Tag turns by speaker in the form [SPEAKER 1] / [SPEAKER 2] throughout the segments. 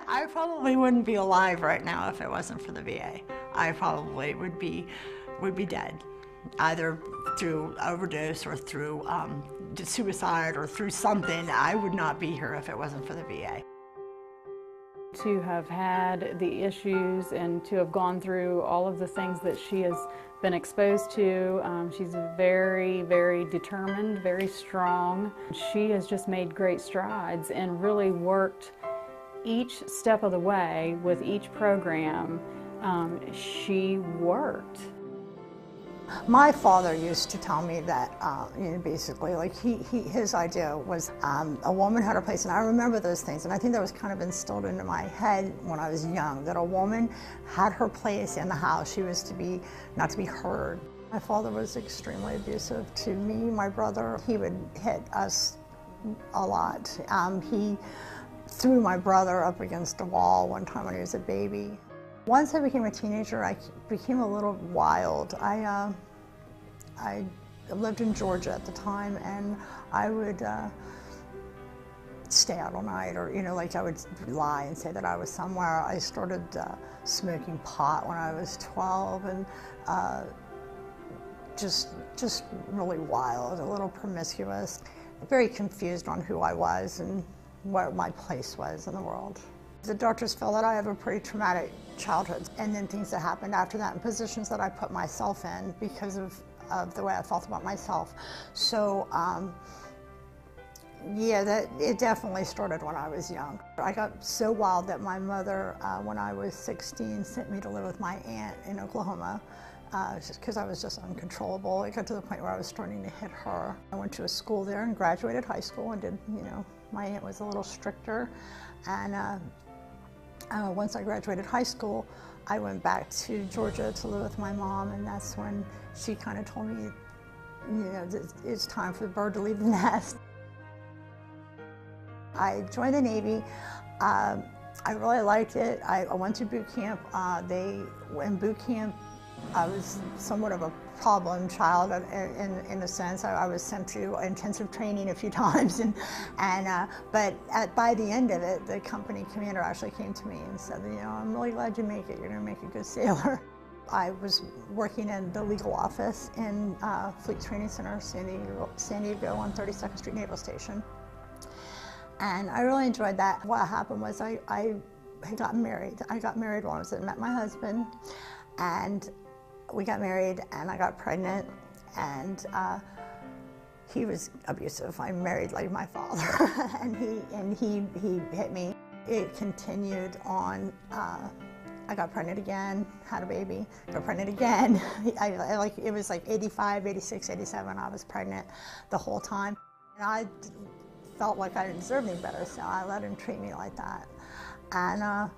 [SPEAKER 1] I probably wouldn't be alive right now if it wasn't for the VA. I probably would be dead, either through overdose or through suicide or through something. I would not be here if it wasn't for the VA.
[SPEAKER 2] To have had the issues and to have gone through all of the things that she has been exposed to. She's very, very determined, very strong. She has just made great strides and really worked each step of the way with each program. She worked.
[SPEAKER 3] My father used to tell me that, basically, like his idea was a woman had her place, and I remember those things, and I think that was kind of instilled into my head when I was young, that a woman had her place in the house. She was not to be heard. My father was extremely abusive to me, my brother. He would hit us a lot. He threw my brother up against a wall one time when he was a baby. Once I became a teenager, I became a little wild. I lived in Georgia at the time, and I would stay out all night, or I would lie and say that I was somewhere. I started smoking pot when I was 12, and just really wild, a little promiscuous, very confused on who I was and what my place was in the world. The doctors feel that I have a pretty traumatic childhood, and then things that happened after that, and positions that I put myself in because of the way I felt about myself. So, yeah, it definitely started when I was young. I got so wild that my mother, when I was 16, sent me to live with my aunt in Oklahoma, just because I was just uncontrollable. It got to the point where I was starting to hit her. I went to a school there and graduated high school and did, my aunt was a little stricter. And once I graduated high school, I went back to Georgia to live with my mom, and that's when she kind of told me, it's time for the bird to leave the nest. I joined the Navy. I really liked it. I went to boot camp. In boot camp, I was somewhat of a problem child in a sense. I was sent to intensive training a few times, but by the end of it, the company commander actually came to me and said, I'm really glad you make it. You're going to make a good sailor. I was working in the legal office in Fleet Training Center, San Diego on 32nd Street Naval Station. And I really enjoyed that. What happened was I got married. I got married when I met my husband, and we got married, and I got pregnant, and he was abusive. I married like my father, and he hit me. It continued on. I got pregnant again, had a baby, got pregnant again. It was like 85, 86, 87, I was pregnant the whole time. And I felt like I didn't deserve any better, so I let him treat me like that. And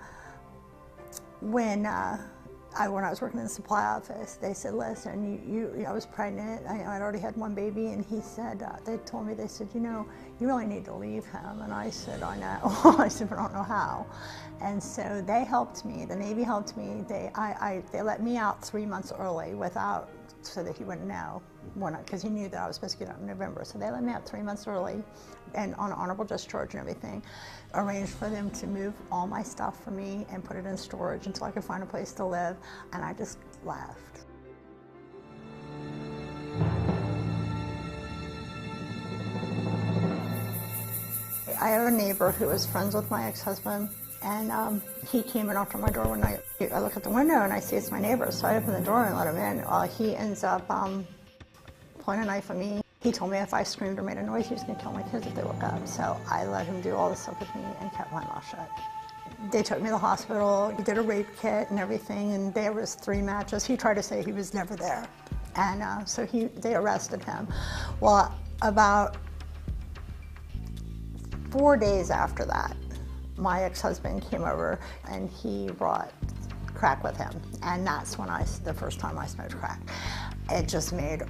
[SPEAKER 3] when I was working in the supply office, they said, listen, I was pregnant, I'd already had one baby, and he said, they told me, they said, you really need to leave him. And I said, I know. I said, but I don't know how. And so they helped me, the Navy helped me. They let me out 3 months early so that he wouldn't know, because he knew that I was supposed to get out in November. So they let me out 3 months early, and on honorable discharge and everything, arranged for them to move all my stuff for me and put it in storage until I could find a place to live, and I just left. I have a neighbor who was friends with my ex-husband, and he came in knocked on my door one night. I look at the window and I see it's my neighbor, so I open the door and let him in. He ends up pointing a knife at me. He told me if I screamed or made a noise, he was going to kill my kids if they woke up. So I let him do all this stuff with me and kept my mouth shut. They took me to the hospital. He did a rape kit and everything, and there was 3 matches. He tried to say he was never there, and so they arrested him. Well, about 4 days after that, my ex-husband came over and he brought crack with him, and that's when the first time I smoked crack. It just made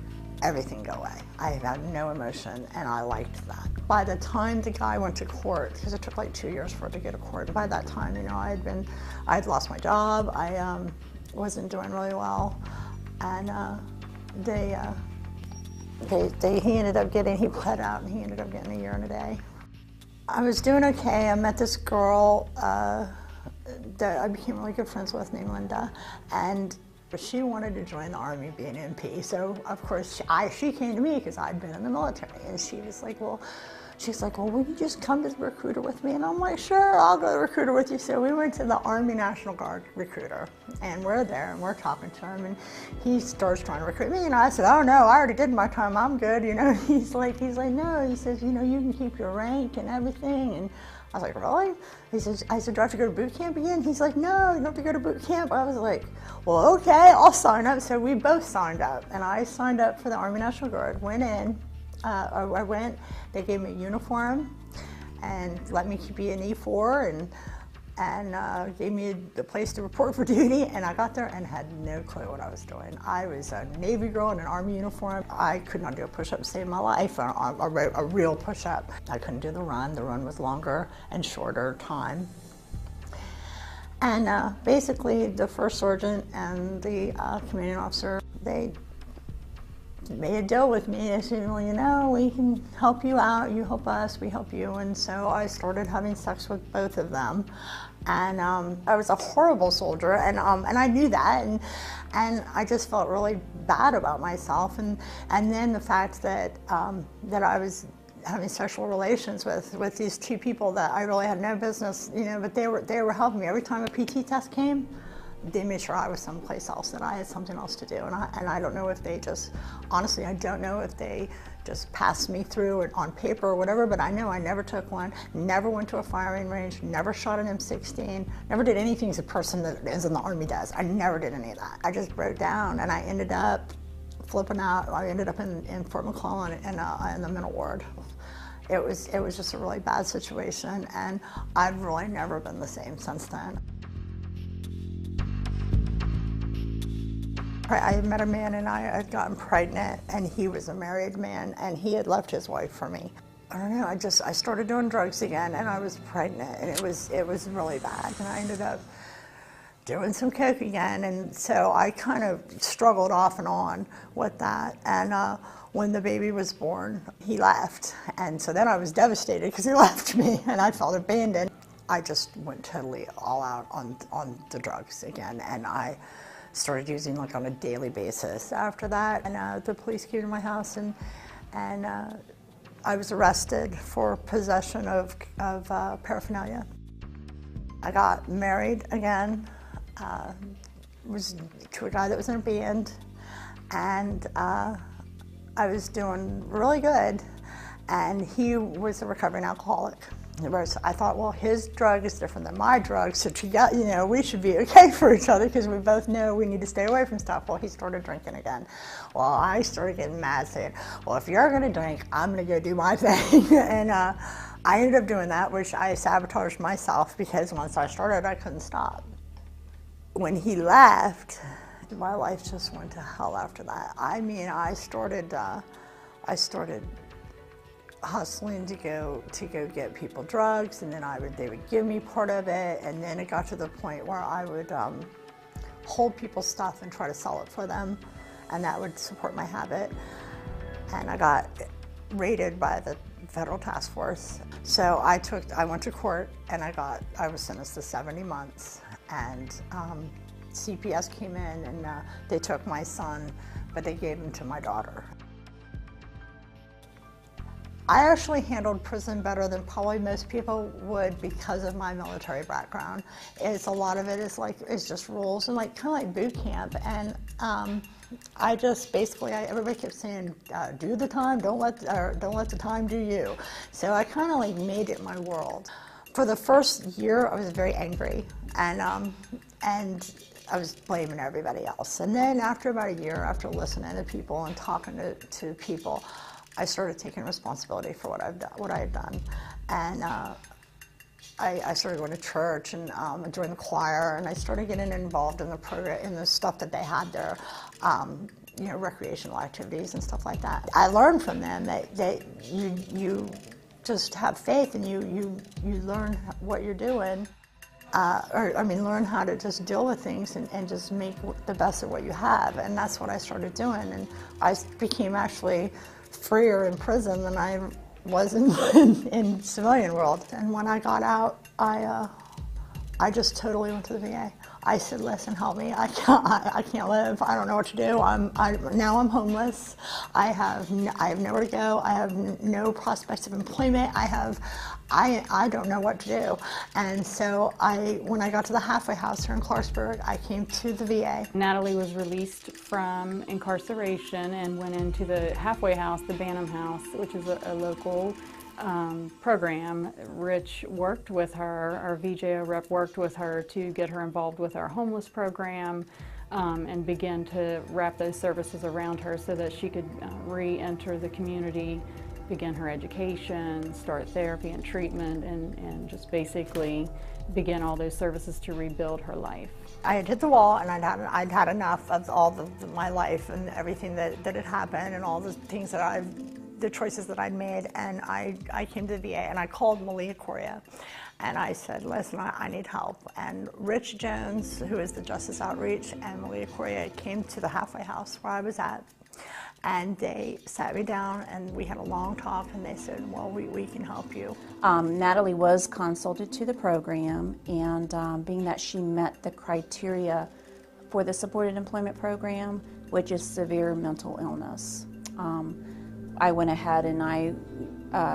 [SPEAKER 3] everything go away. I had no emotion, and I liked that. By the time the guy went to court, because it took like 2 years for it to go to court, by that time, I'd lost my job, I wasn't doing really well, and he pled out, and he ended up getting a year and a day. I was doing okay. I met this girl that I became really good friends with named Linda, and she wanted to join the Army, be an MP. So of course she came to me because I'd been in the military, and she was like, well, will you just come to the recruiter with me? And I'm like, sure, I'll go to the recruiter with you. So we went to the Army National Guard recruiter, and we're there and we're talking to him, and he starts trying to recruit me, and I said, oh no, I already did my time, I'm good, you know. He's like, no, he says, you know, you can keep your rank and everything. And I was like, really? I said, do I have to go to boot camp again? He's like, no, you don't have to go to boot camp. I was like, well, okay, I'll sign up. So we both signed up, and I signed up for the Army National Guard, went in. I went, they gave me a uniform and let me be an E4, and gave me the place to report for duty, and I got there and had no clue what I was doing. I was a Navy girl in an Army uniform. I could not do a push-up to save my life, a real push-up. I couldn't do the run was longer and shorter time. And basically the first sergeant and the commanding officer, they made a deal with me. They said, well, you know, we can help you out, you help us, we help you. And so I started having sex with both of them. And I was a horrible soldier, and I knew that, and I just felt really bad about myself. And then the fact that that I was having sexual relations with these two people that I really had no business, you know, but they were helping me. Every time a PT test came, they made sure I was someplace else, that I had something else to do. And I don't know if they just, honestly, I don't know if they just passed me through it on paper or whatever, but I know I never took one, never went to a firing range, never shot an M16, never did anything as a person that is in the Army does. I never did any of that. I just broke down, and I ended up flipping out. I ended up in Fort McClellan in the mental ward. It was just a really bad situation, and I've really never been the same since then. I had met a man, and I had gotten pregnant, and he was a married man, and he had left his wife for me. I don't know, I started doing drugs again, and I was pregnant, and it was really bad, and I ended up doing some coke again, and so I kind of struggled off and on with that. And when the baby was born, he left, and so then I was devastated because he left me, and I felt abandoned. I just went totally all out on the drugs again, and I started using like on a daily basis after that. And the police came to my house, and I was arrested for possession of paraphernalia. I got married again, was to a guy that was in a band, and I was doing really good, and he was a recovering alcoholic. Whereas I thought, well, his drug is different than my drug, so you know, we should be okay for each other because we both know we need to stay away from stuff. Well, he started drinking again. Well, I started getting mad, saying, well, if you're gonna drink, I'm gonna go do my thing. And I ended up doing that, which I sabotaged myself because once I started, I couldn't stop. When he left, my life just went to hell after that. I mean, I started hustling to go get people drugs, and then they would give me part of it, and then it got to the point where I would hold people's stuff and try to sell it for them, and that would support my habit. And I got raided by the federal task force. So I went to court, and I was sentenced to 70 months, and CPS came in, and they took my son, but they gave him to my daughter. I actually handled prison better than probably most people would because of my military background. A lot of it is just rules, and kind of like boot camp. And I just basically, everybody kept saying, do the time, don't let the time do you. So I kind of made it my world. For the first year, I was very angry, and I was blaming everybody else. And then after about a year, after listening to people and talking to people, I started taking responsibility for what I had done, and I started going to church and joined the choir, and I started getting involved in the program, in the stuff that they had there, you know, recreational activities and stuff like that. I learned from them that you just have faith, and you learn what you're doing, learn how to just deal with things and just make the best of what you have, and that's what I started doing, and I became actually freer in prison than I was in civilian world. And when I got out, I I just totally went to the VA. I said, listen, help me. I can't live. I don't know what to do. Now I'm homeless. I have nowhere to go. I have no prospects of employment. I don't know what to do. And so when I got to the halfway house here in Clarksburg, I came to the VA.
[SPEAKER 2] Natalie was released from incarceration and went into the halfway house, the Bantam House, which is a local program. Rich worked with her, our VJO rep worked with her to get her involved with our homeless program and begin to wrap those services around her so that she could re-enter the community, begin her education, start therapy and treatment, and just basically begin all those services to rebuild her life.
[SPEAKER 3] I had hit the wall, and I'd had enough of all my life and everything that had happened and all the things that the choices that I'd made, and I came to the VA and I called Malia Correa and I said, listen, I need help. And Rich Jones, who is the Justice Outreach, and Malia Correa came to the halfway house where I was at, and they sat me down and we had a long talk, and they said, well, we can help you.
[SPEAKER 4] Natalie was consulted to the program, and being that she met the criteria for the supported employment program, which is severe mental illness, I went ahead and I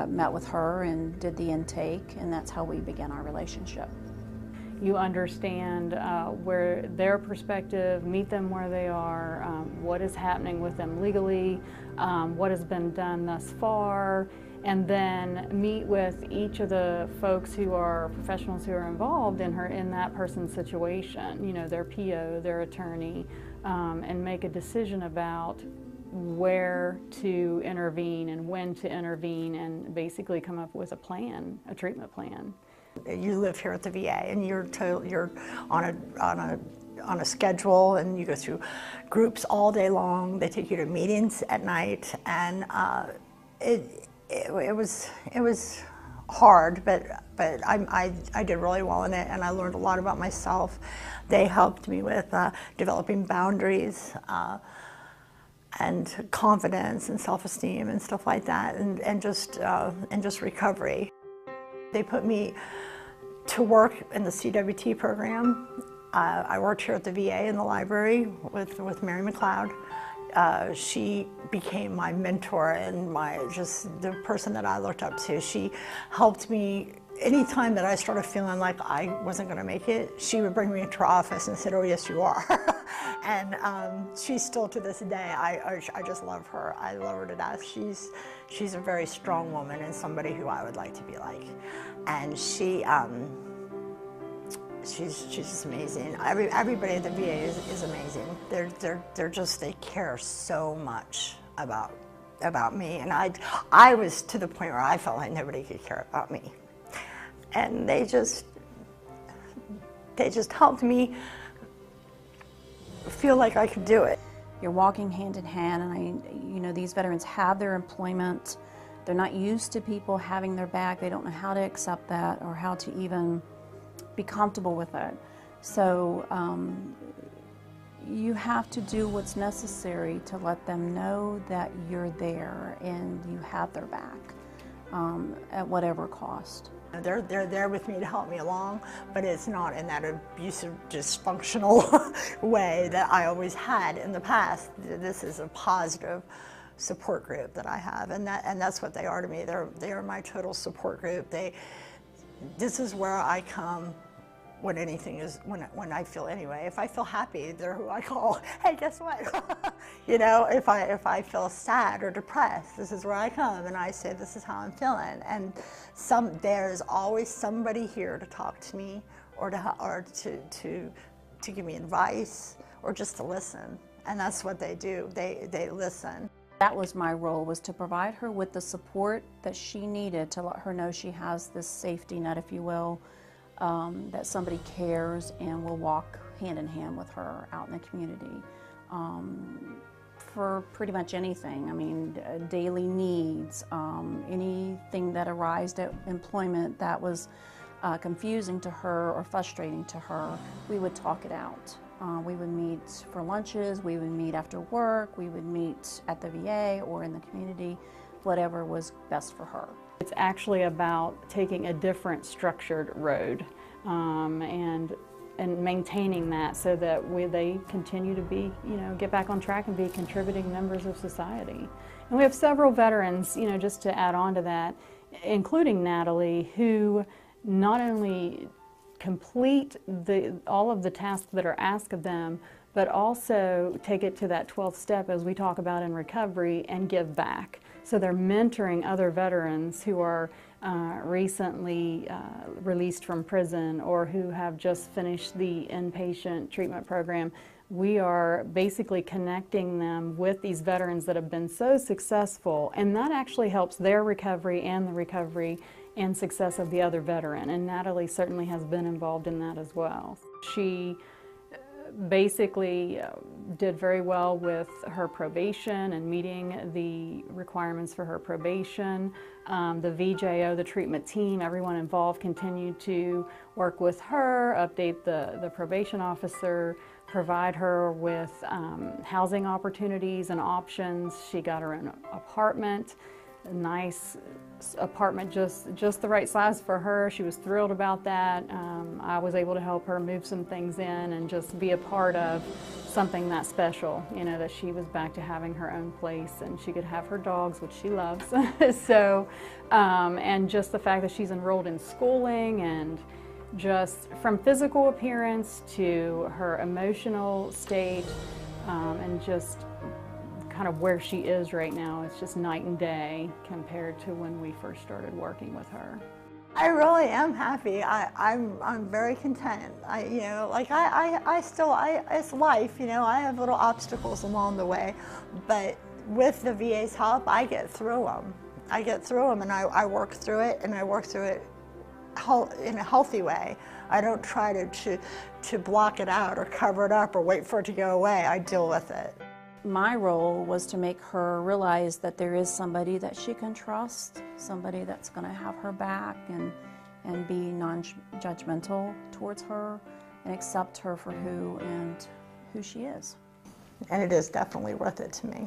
[SPEAKER 4] met with her and did the intake, and that's how we began our relationship.
[SPEAKER 2] You understand where their perspective, meet them where they are, what is happening with them legally, what has been done thus far, and then meet with each of the folks who are professionals who are involved in that person's situation, you know, their PO, their attorney, and make a decision about where to intervene and when to intervene, and basically come up with a plan, a treatment plan.
[SPEAKER 3] You live here at the VA, and you're on a schedule, and you go through groups all day long. They take you to meetings at night, and it was hard, but I did really well in it, and I learned a lot about myself. They helped me with developing boundaries. And confidence and self-esteem and stuff like that, and just recovery. They put me to work in the CWT program. I worked here at the VA in the library with Mary McLeod. She became my mentor and the person that I looked up to. She helped me. Anytime that I started feeling like I wasn't going to make it, she would bring me into her office and said, oh yes you are. And she's still, to this day, I just love her. I love her to death. She's a very strong woman and somebody who I would like to be like. And she's just amazing. Everybody at the VA is amazing. They care so much about me. And I was to the point where I felt like nobody could care about me. And they just helped me feel like I could do it.
[SPEAKER 4] You're walking hand in hand, and these veterans have their employment. They're not used to people having their back. They don't know how to accept that or how to even be comfortable with it. So you have to do what's necessary to let them know that you're there and you have their back at whatever cost.
[SPEAKER 3] They're there with me to help me along, but it's not in that abusive, dysfunctional way that I always had in the past. This is a positive support group that I have, and that's what they are to me. They are my total support group. This is where I come when when I feel anyway. If I feel happy, they're who I call. Hey, guess what? If I feel sad or depressed, this is where I come and I say, this is how I'm feeling. And there's always somebody here to talk to me or to give me advice or just to listen. And that's what they do. They listen.
[SPEAKER 4] That was my role, was to provide her with the support that she needed to let her know she has this safety net, if you will, that somebody cares and will walk hand in hand with her out in the community for pretty much anything. I mean, daily needs, anything that arose at employment that was confusing to her or frustrating to her, we would talk it out. We would meet for lunches, we would meet after work, we would meet at the VA or in the community, whatever was best for her.
[SPEAKER 2] It's actually about taking a different structured road. and maintaining that so that they continue to be, get back on track and be contributing members of society. And we have several veterans, just to add on to that, including Natalie, who not only complete all of the tasks that are asked of them, but also take it to that 12th step, as we talk about in recovery, and give back. So they're mentoring other veterans who are recently released from prison or who have just finished the inpatient treatment program. We are basically connecting them with these veterans that have been so successful, and that actually helps their recovery and the recovery and success of the other veteran. And Natalie certainly has been involved in that as well. She basically did very well with her probation and meeting the requirements for her probation. The VJO, the treatment team, everyone involved continued to work with her, update the probation officer, provide her with housing opportunities and options. She got her own apartment, a nice apartment, just the right size for her. She was thrilled about that. I was able to help her move some things in and just be a part of something that special, that she was back to having her own place and she could have her dogs, which she loves. So, and just the fact that she's enrolled in schooling, and just from physical appearance to her emotional state, and just kind of where she is right now, it's just night and day compared to when we first started working with her.
[SPEAKER 3] I really am happy. I'm very content. It's life, I have little obstacles along the way, but with the VA's help, I get through them. And I work through it, and I work through it in a healthy way. I don't try to block it out or cover it up or wait for it to go away. I deal with it.
[SPEAKER 4] My role was to make her realize that there is somebody that she can trust, somebody that's going to have her back and be non-judgmental towards her and accept her for who she is.
[SPEAKER 3] And it is definitely worth it to me.